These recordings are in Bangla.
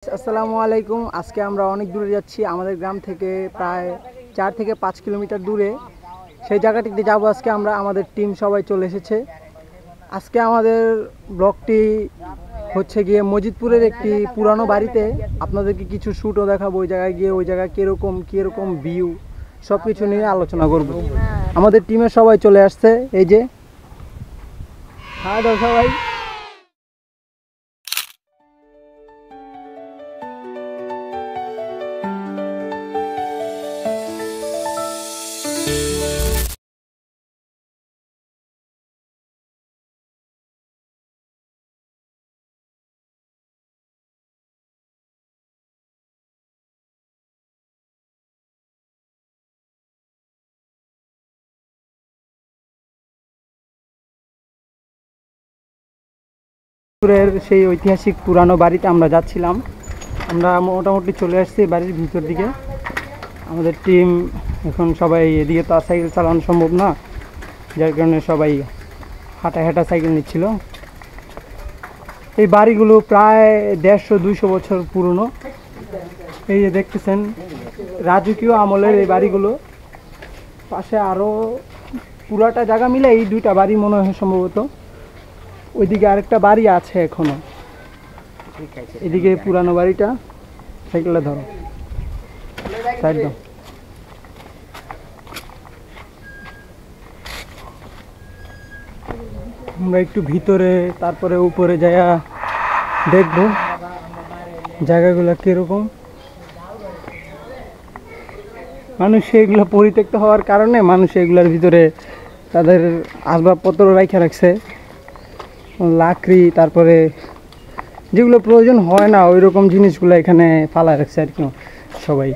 আসসালামু আলাইকুম। আজকে আমরা অনেক দূরে যাচ্ছি, আমাদের গ্রাম থেকে প্রায় 4 থেকে 5 কিলোমিটার দূরে। সেই জায়গাটিতে যাব আজকে আমরা। আমাদের টিম সবাই চলে এসেছে। আজকে আমাদের ব্লগটি হচ্ছে গিয়ে মজিদপুরের একটি পুরানো বাড়িতে। আপনাদেরকে কিছু শ্যুটও দেখাবো ওই জায়গায় গিয়ে, ওই জায়গায় কীরকম ভিউ সব কিছু নিয়ে আলোচনা করব। আমাদের টিমের সবাই চলে আসছে, এই যে দাও সবাই। সেই ঐতিহাসিক পুরানো বাড়িতে আমরা যাচ্ছিলাম। আমরা মোটামুটি চলে আসছি বাড়ির ভিতর দিকে। আমাদের টিম এখন সবাই, এদিকে তো আর সাইকেল চালানো সম্ভব না, যার কারণে সবাই হাঁটা সাইকেল নিচ্ছিল। এই বাড়িগুলো প্রায় 150-200 বছর পুরনো। এই যে দেখতেছেন রাজকীয় আমলের এই বাড়িগুলো। পাশে আরও পুরাটা জায়গা মিলে এই দুইটা বাড়ি মনে হয় সম্ভবত। ওইদিকে আরেকটা বাড়ি আছে এখনো। এদিকে পুরানো বাড়িটা। সাইকেলটা ধরো, সাইড দাও। আমরা একটু ভিতরে তারপরে উপরে যাইয়া দেখব জায়গাগুলো কিরকম। মানুষ এগুলো পরিত্যক্ত হওয়ার কারণে মানুষ এগুলোর ভিতরে তাদের আসবাবপত্র রাখা রাখছে, লাকড়ি, তারপরে যেগুলো প্রয়োজন হয় না ওই রকম জিনিসগুলো এখানে ফালা রাখছে আর কি সবাই।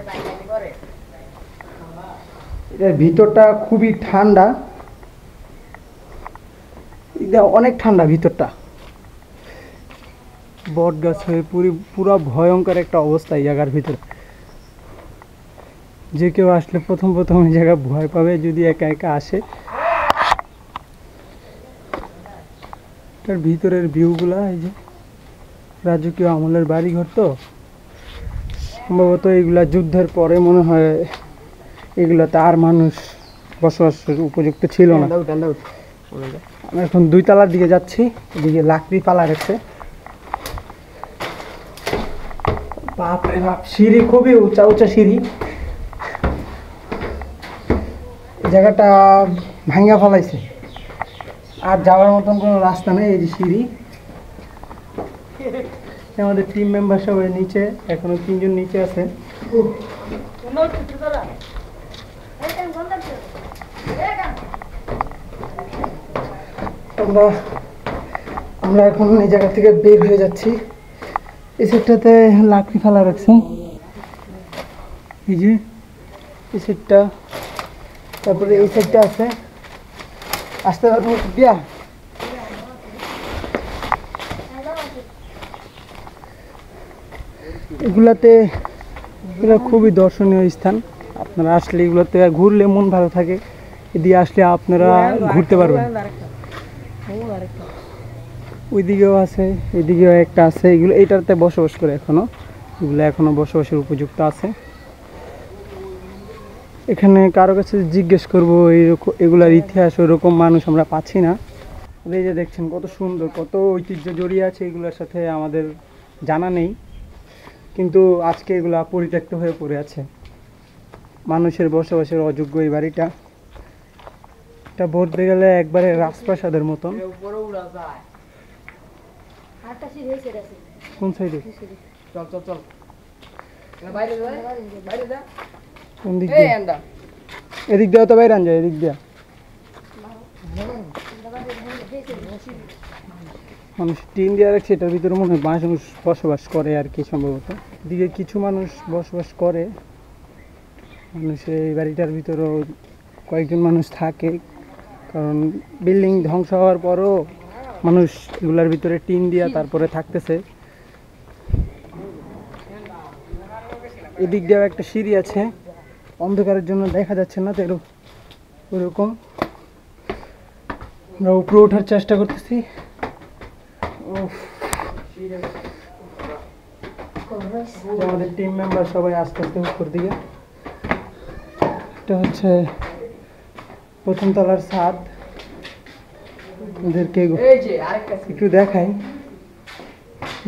এর ভিতরটা খুবই ঠান্ডা, অনেক ঠান্ডা ভিতরটা। বট গাছ হয়ে পুরো ভয়ঙ্কর একটা অবস্থা এই জায়গার ভিতরে। যে কেউ আসলে প্রথম এই জায়গা ভয় পাবে যদি একা একা আসে। এটার ভিতরের ভিউগুলা, এই যে রাজকীয় আমলের বাড়িঘর, তো সম্ভবত এগুলা যুদ্ধের পরে মনে হয় এগুলাতে আর মানুষ বসবাসের উপযুক্ত ছিল না। আমি এখন 2 তলার দিকে যাচ্ছি। এদিকে লাকড়ি পালা গেছে। বাপরে বাপ, সিঁড়ি খুবই উঁচা সিঁড়ি। জায়গাটা ভাঙ্গা ফেলাইছে, আর যাওয়ার মতন কোনো রাস্তা নেই। এই যে সিঁড়ি। আমাদের টিম মেম্বার সবাই নিচে, এখনো 3 জন নিচে আছে। আমরা এখন এই জায়গা থেকে বের হয়ে যাচ্ছি। এই সাইডটাতে লাকড়ি ফেলা রাখছে, এই যে এই সাইডটা। তারপরে এই সাইডটা আছে। আসতে পারবো দিয়া। এগুলাতে এগুলো খুবই দর্শনীয় স্থান। আপনারা আসলে এগুলোতে ঘুরলে মন ভালো থাকে। এদিকে আসলে আপনারা ঘুরতে পারবেন। ওইদিকেও আছে, এদিকেও একটা আছে। এগুলো এইটাতে বসবাস করে এগুলো এখনো বসবাসের উপযুক্ত আছে। এখানে কারো কাছে জিজ্ঞেস করবো এগুলার ইতিহাস, ওইরকম মানুষ আমরা পাচ্ছি না। এই যে দেখছেন কত সুন্দর, কত ঐতিহ্য জড়িয়ে আছে এগুলোর সাথে, আমাদের জানা নেই। কিন্তু আজকে এগুলা পরিত্যক্ত হয়ে পড়ে আছে, মানুষের বসবাসের অযোগ্য এই বাড়িটা। এটা বলতে গেলে একবারে রাজপ্রাসাদের মতন। কোন সাইডে? কোন দিক দিয়ে? এদিক দিয়ে তো বাইরে আন যায়, এদিক দিয়ে মানুষ টিন দিয়ে রাখছে। এটার ভিতরে মনে হয় মানুষ বসবাস করে আর কি, সম্ভবত। এদিকে কিছু মানুষ বসবাস করে। মানুষ এই বাড়িটার ভিতরেও কয়েকজন মানুষ থাকে, কারণ বিল্ডিং ধ্বংস হওয়ার পরও মানুষ এগুলার ভিতরে টিন দিয়া তারপরে থাকতেছে। এদিক দিয়েও একটা সিঁড়ি আছে, অন্ধকারের জন্য দেখা যাচ্ছে না, তো ওইরকম। আমরা উপরে ওঠার চেষ্টা করতেছি। আমাদের টিম মেম্বার সবাই আস্তে আস্তে উপর দিকে। এটা হচ্ছে প্রথম তলার ছাদ। ওদেরকে একটু দেখাই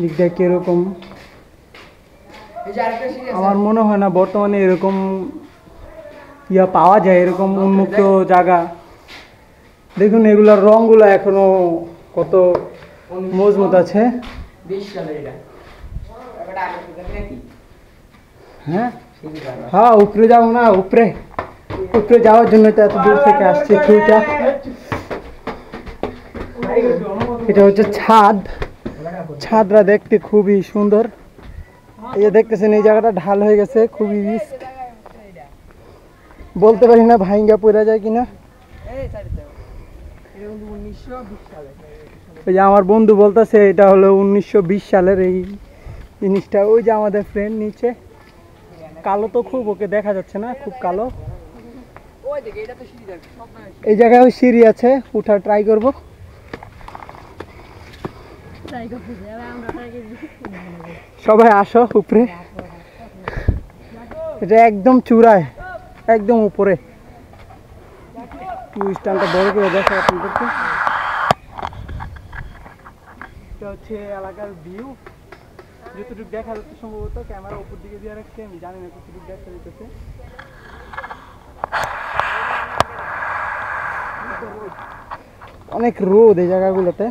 দিকটা কিরকম। আমার মনে হয় না বর্তমানে এরকম পাওয়া যায়, এরকম উন্মুক্ত জায়গা। দেখুন এগুলার রংগুলো এখনো কত মজবুত আছে। হ্যাঁ হ্যাঁ, উপরে যাবো না, উপরে উপরে যাওয়ার জন্য তো এত দূর থেকে আসছে। এটা হচ্ছে ছাদ। ছাদরা দেখতে খুবই সুন্দর। এই যে দেখতেছেন এই জায়গাটা ঢাল হয়ে গেছে, খুবই রিস্ক। বলতে পারি না ভাইঙ্গা পড়া যায় কিনা। ওই যে আমার বন্ধু বলতেছে এটা হলো 1920 সালের এই জিনিসটা। ওই যে আমাদের ফ্রেন্ড নিচে কালো তো খুব, ওকে দেখা যাচ্ছে না, খুব কালো। এই জায়গায় সিঁড়ি আছে, উঠা ট্রাই করব। সবাই আসো উপরে। এটা একদম চূড়ায়, একদম উপরে। স্ট্যান্ডটা বড় করে দেখো আপনাদেরকে। এটা হচ্ছে এলাকার ভিউ, যতটুকু দেখা যাচ্ছে। সম্ভবত ক্যামেরা উপর দিকে দিয়ে রাখছে, আমি জানি না কতটুকু দেখা যেতেছে। অনেক রোদ এই জায়গাগুলোতে,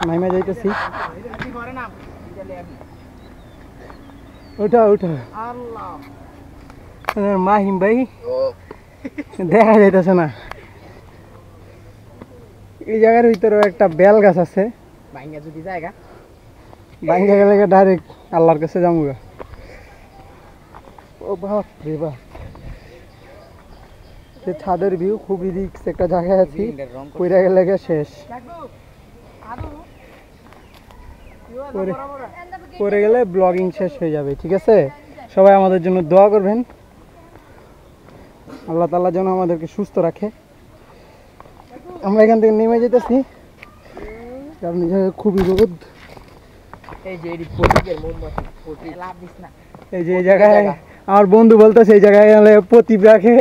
নাইমা যাইতেছি। ওটা ওটা মাহিম ভাই দেখা যাইতেছে না। এই জায়গার ভিতরে একটা বেল গাছ আছে, ভাঙ্গা গেলে ডাইরেক্ট আল্লাহর কাছে যাবো। ও বাপ রে বাপ, ছাদের ভিউ খুবই রিক্স একটা জায়গায় আছি, পইরা গেলে শেষ। পরে গেলে ব্লগিং শেষ হয়ে যাবে। ঠিক আছে, সবাই আমাদের জন্য দোয়া করবেন, আল্লাহ তাআলা যেন আমাদেরকে সুস্থ রাখে। আমরা এখান থেকে নেমে যেতেছি, কারণ খুবই রোদ। এই যে এই জায়গায় আমার বন্ধু বলতেছে এই জায়গায় প্রদীপ রাখে,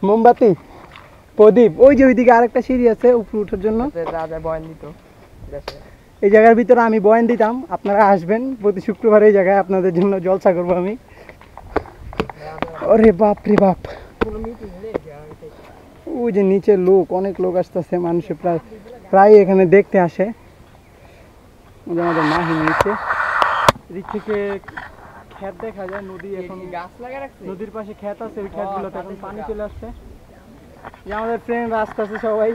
মোমবাতি প্রদীপ। ওই যে ওইদিকে আরেকটা সিঁড়ি আছে উপরে ওঠার জন্য। এই জায়গার ভিতরে আমি বয়ান দিতাম, আপনারা আসবেন প্রতি শুক্রবার। এই জায়গায় আপনাদের জন্য জলসা করবো আমি। আরে বাপ রে বাপ, ওই যে নিচে লোক, অনেক লোক আসতেছে, মানুষে প্রায় এখানে দেখতে আসে। আমাদের মাহিম নিচে, এদিক থেকে ক্ষেত দেখা যায়, নদী। এখন নদীর পাশে ক্ষেত আছে, ওই ক্ষেতগুলোতে এখন পানি চলে আসছে। যে আমাদের ফ্রেন্ড আস্তে আস্তে সবাই,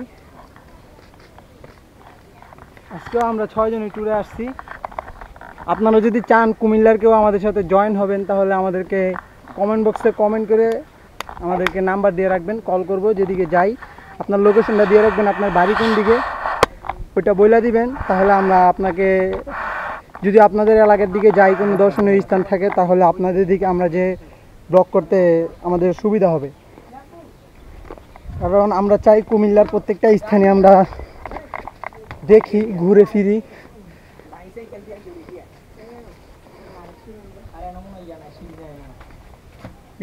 আজকেও আমরা 6 জনই ট্যুরে আসছি। আপনারা যদি চান কুমিল্লার কেউ আমাদের সাথে জয়েন হবেন, তাহলে আমাদেরকে কমেন্ট বক্সে কমেন্ট করে আমাদেরকে নাম্বার দিয়ে রাখবেন, কল করব। যেদিকে যাই আপনার লোকেশনটা দিয়ে রাখবেন, আপনার বাড়ি কোন দিকে ওইটা বলে দিবেন। তাহলে আমরা আপনাকে, যদি আপনাদের এলাকার দিকে যাই, কোনো দর্শনীয় স্থান থাকে, তাহলে আপনাদের দিকে আমরা যে ব্লগ করতে আমাদের সুবিধা হবে। কারণ আমরা চাই কুমিল্লার প্রত্যেকটা স্থানে আমরা দেখি, ঘুরে ফিরি।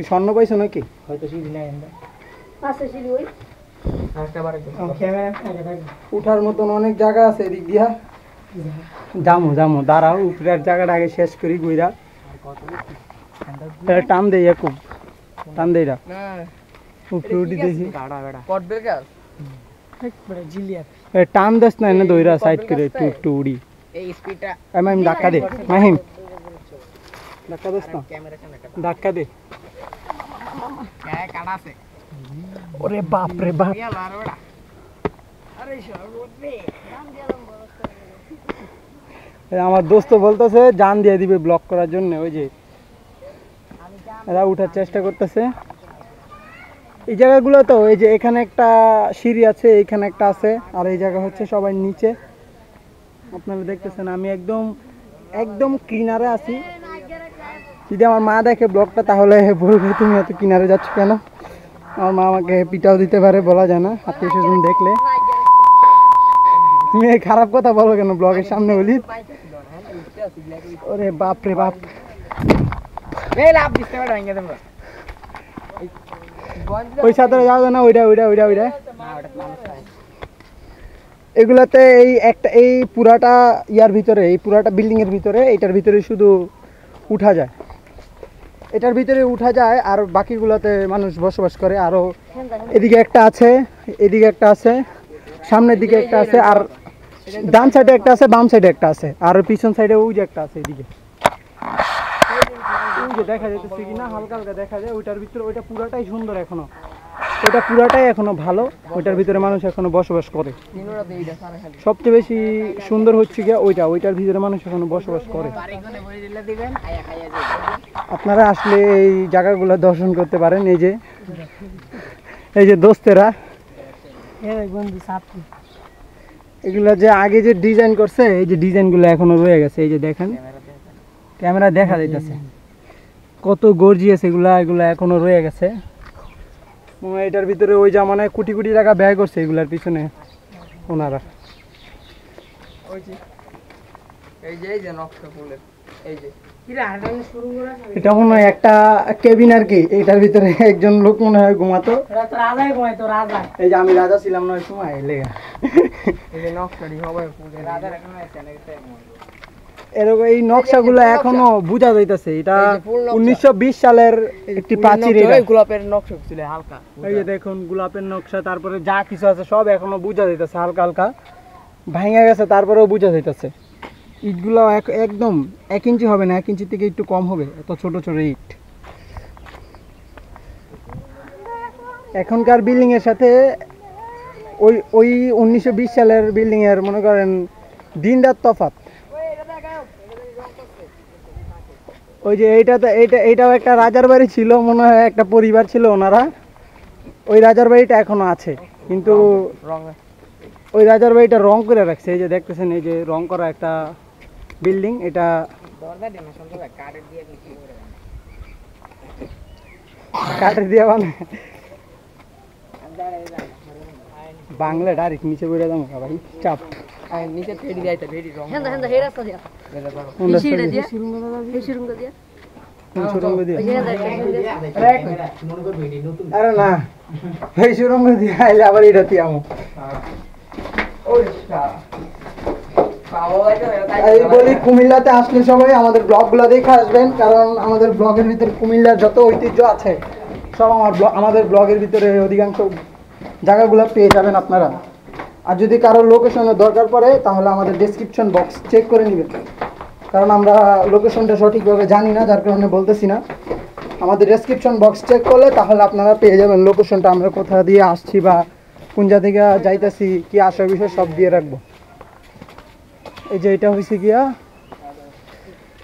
স্বর্ণ পাইছো নাকি? হয়তো উঠার মতন অনেক জায়গা আছে এদিক দিয়া। জামু জামু, দাঁড়াও, উপরের জায়গাটা আগে শেষ করি গুইরা। টান দেই, খুব টান দেই, উপরে উঠি দেখি। টান দেস না, এনে দইরা সাইড করে একটু একটু উড়ি। মাহিম ধাক্কা দে, মাহিম ধাক্কা দেস না, ধাক্কা দে। ওরে বাপ রে বাপ, আমার দোস্ত বলতেছে জান দিয়ে দিবে ব্লক করার জন্য। ওই যে এরা উঠার চেষ্টা করতেছে এই জায়গাগুলো। তো এই যে এখানে একটা সিঁড়ি আছে, এখানে একটা আছে, আর এই জায়গা হচ্ছে সবাই নিচে। আপনারা দেখতেছেন আমি একদম একদম কিনারে আছি। যদি আমার মা দেখে ব্লগটা, তাহলে বলবে তুমি এত কিনারে যাচ্ছ কেন। আমার মা আমাকে পিটাও দিতে পারে, বলা যায় না, আত্মীয় স্বজন দেখলে। তুমি খারাপ কথা বলো কেন ব্লগের সামনে বলি? ওরে বাপ রে বাপ, ওই সাথে যাও না, ওইটা ওইটা ওইটা ওইটা এগুলাতে এই একটা এই পুরাটা ইয়ার ভিতরে, এই পুরাটা বিল্ডিং এর ভিতরে, এটার ভিতরে শুধু উঠা যায়, এটার ভিতরে উঠা যায়, আর বাকিগুলোতে মানুষ বসবাস করে। আরো এদিকে একটা আছে, এদিকে একটা আছে, সামনের দিকে একটা আছে, আর ডান সাইডে একটা আছে, বাম সাইডে একটা আছে, আর পিছন সাইডে ওই যে একটা আছে এদিকে, ওই যে দেখা যাচ্ছে কিনা হালকা হালকা দেখা যায়। ওইটার ভিতরে ওইটা পুরাটাই সুন্দর এখনো, ওইটা পুরাটাই এখনো ভালো, ওইটার ভিতরে মানুষ এখনো বসবাস করে। সবচেয়ে বেশি সুন্দর হচ্ছে গিয়ে ওইটা, ওইটার ভিতরে মানুষ এখনো বসবাস করে। আপনারা আসলে এই জায়গাগুলো দর্শন করতে পারেন। এই যে দোস্তেরা এগুলা যে আগে যে ডিজাইন করছে, এই যে ডিজাইনগুলো এখনো রয়ে গেছে। এই যে দেখেন, ক্যামেরা দেখা যাইতেছে কত গর্জিয়াস এগুলা, এগুলা এখনো রয়ে গেছে। এটার ভিতরে ওই জামানায় কোটি কোটি টাকা ব্যয় করছে এগুলার পিছনে ওনারা। এটা মনে হয় একটা কেবিন আর কি, এটার ভিতরে একজন লোক মনে হয় ঘুমাতো। এই যে আমি রাজা ছিলাম না ওই সময় লেগা, এরকম এই নকশাগুলো এখনো বোঝা যাইতেছে। এটা 1920 সালের একটি প্রাচীর, গোলাপের নকশা ছিল হালকা। এই যে দেখুন গোলাপের নকশা, তারপরে যা কিছু আছে সব এখনো বোঝা যাইতেছে, হালকা হালকা ভাঙা গেছে, তারপরেও বোঝা যাইতেছে। ইটগুলো একদম 1 ইঞ্চি হবে না, 1 ইঞ্চি থেকে একটু কম হবে, এত ছোট ছোট ইট। এখনকার বিল্ডিং এর সাথে ওই 1920 সালের বিল্ডিং এর মনে করেন দিন রাত তফাৎ। ওই যে এইটাও একটা রাজার বাড়ি ছিল মনে হয়, একটা পরিবার ছিল ওনারা, ওই রাজার বাড়িটা এখনো আছে, কিন্তু ওই রাজার বাড়িটা রং করে রাখছে। এই যে দেখতেছেন, এই যে রং করা একটা বিল্ডিং, এটা কাঠের দিয়ে বানায়। বাংলা ডাইরেক্ট নিচে পড়ে যাবো ভাই, চাপ নিচে ফেড়ি যাইতে ফেড়ি রং হেন্দা হেন্দা হেরা তো দিয়া ফিশিড়ে দিয়া ফিশিরুঙ্গ দিয়া সুরঙ্গ দিয়া আরে না এই সুরঙ্গ দিয়া আইলে আবার এটা তিয়ামু এই বলি কুমিল্লাতে আসলে সবাই আমাদের ব্লগগুলো দেখে আসবেন, কারণ আমাদের ব্লগের ভিতরে কুমিল্লার যত ঐতিহ্য আছে সব আমাদের ব্লগের ভিতরে অধিকাংশ জায়গাগুলো পেয়ে যাবেন আপনারা। আর যদি কারো লোকেশনের দরকার পড়ে তাহলে আমাদের ডেসক্রিপশন বক্স চেক করে নেবেন, কারণ আমরা লোকেশনটা সঠিকভাবে জানি না, যার কারণে বলতেছি না। আমাদের ডেসক্রিপশন বক্স চেক করলে তাহলে আপনারা পেয়ে যাবেন লোকেশনটা, আমরা কোথা দিয়ে আসছি বা কোন জায়গা থেকে যাইতেছি, কি আসার বিষয় সব দিয়ে রাখবো। এই যে এটা হয়েছে গিয়া,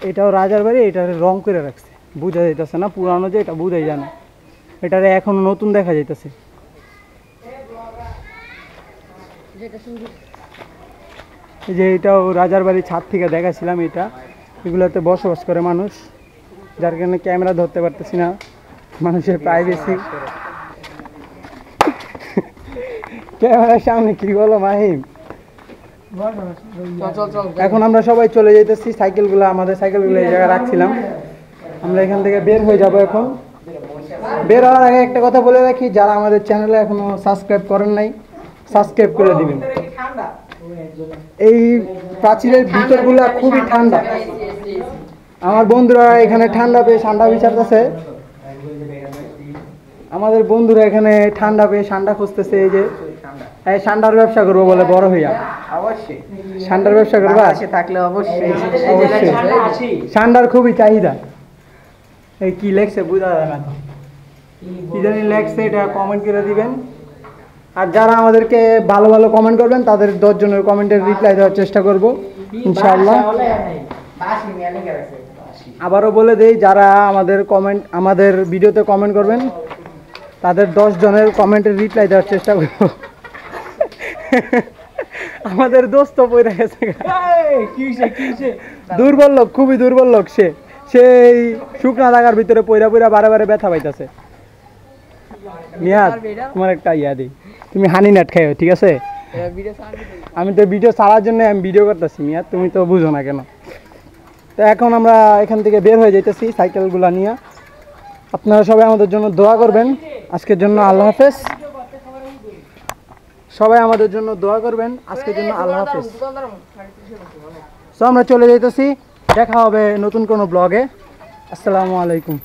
এটাও রাজার বাড়ি, এটার রং করে রাখছে, বোঝা যাইতেছে না পুরানো যে, এটা বোঝাই যায় না, এটারে এখনো নতুন দেখা যাইতেছে। এই যে এটাও রাজার বাড়ির ছাদ থেকে দেখাছিলাম, এগুলোতে বসবাস করে মানুষ, যার কারণে ক্যামেরা ধরতে পারতেছি না, মানুষের প্রাইভেসি। ক্যামেরার সামনে কি বলো মাহিম। এখন আমরা সবাই চলে যাইতেছি, আমাদের সাইকেলগুলো এই জায়গায় রাখছিলাম, আমরা এখান থেকে বের হয়ে যাব। এখন বের হওয়ার আগে একটা কথা বলে রাখি, যারা আমাদের চ্যানেলে এখনো সাবস্ক্রাইব করেন নাই সাবস্ক্রাইব করে দিবেন। এই প্রাচীরের ভিতরগুলো খুবই ঠান্ডা, আমার বন্ধুরা এখানে ঠান্ডা পেয়ে ঠান্ডা বিচারতেছে, আমাদের বন্ধুরা এখানে ঠান্ডা পেয়ে ঠান্ডা খুঁজতেছে। এই যে এই ঠান্ডার ব্যবসা করবো বলে বড় হইয়া, অবশ্যই ঠান্ডার ব্যবসা করবো, থাকলে অবশ্যই ঠান্ডার খুবই চাহিদা। এই কি লেখছে বুঝা যায় না, কি জানি লেখছে, এটা কমেন্ট করে দিবেন। আর যারা আমাদেরকে ভালো ভালো কমেন্ট করবেন তাদের 10 জনের কমেন্টের রিপ্লাই দেওয়ার চেষ্টা করব ইনশাআল্লাহ। আবারও বলে দেই, যারা আমাদের ভিডিওতে কমেন্ট করবেন তাদের 10 জনের কমেন্টের রিপ্লাই দেওয়ার চেষ্টা করব। আমাদের দোস্ত পয়রা গেছে, দুর্বল লোক, খুবই দুর্বল লোক, সেই শুকনা জায়গার ভিতরে পয়রা পয়রা বারে বারে ব্যথা পাইতেছে। মিয়াদ তোমার একটা ইয়া দিই, তুমি হানি নাট খাইও, ঠিক আছে? আমি তো ভিডিও ছাড়ার জন্য আমি ভিডিও করতেছি মিয়াদ, তুমি তো বুঝো না কেন। তো এখন আমরা এখান থেকে বের হয়ে যাইতেছি সাইকেলগুলো নিয়ে। আপনারা সবাই আমাদের জন্য দোয়া করবেন। আজকের জন্য আল্লাহ হাফেজ। সবাই আমাদের জন্য দোয়া করবেন। আজকের জন্য আল্লাহ হাফেজ। তো আমরা চলে যাইতেছি, দেখা হবে নতুন কোনো ব্লগে। আসসালামু আলাইকুম।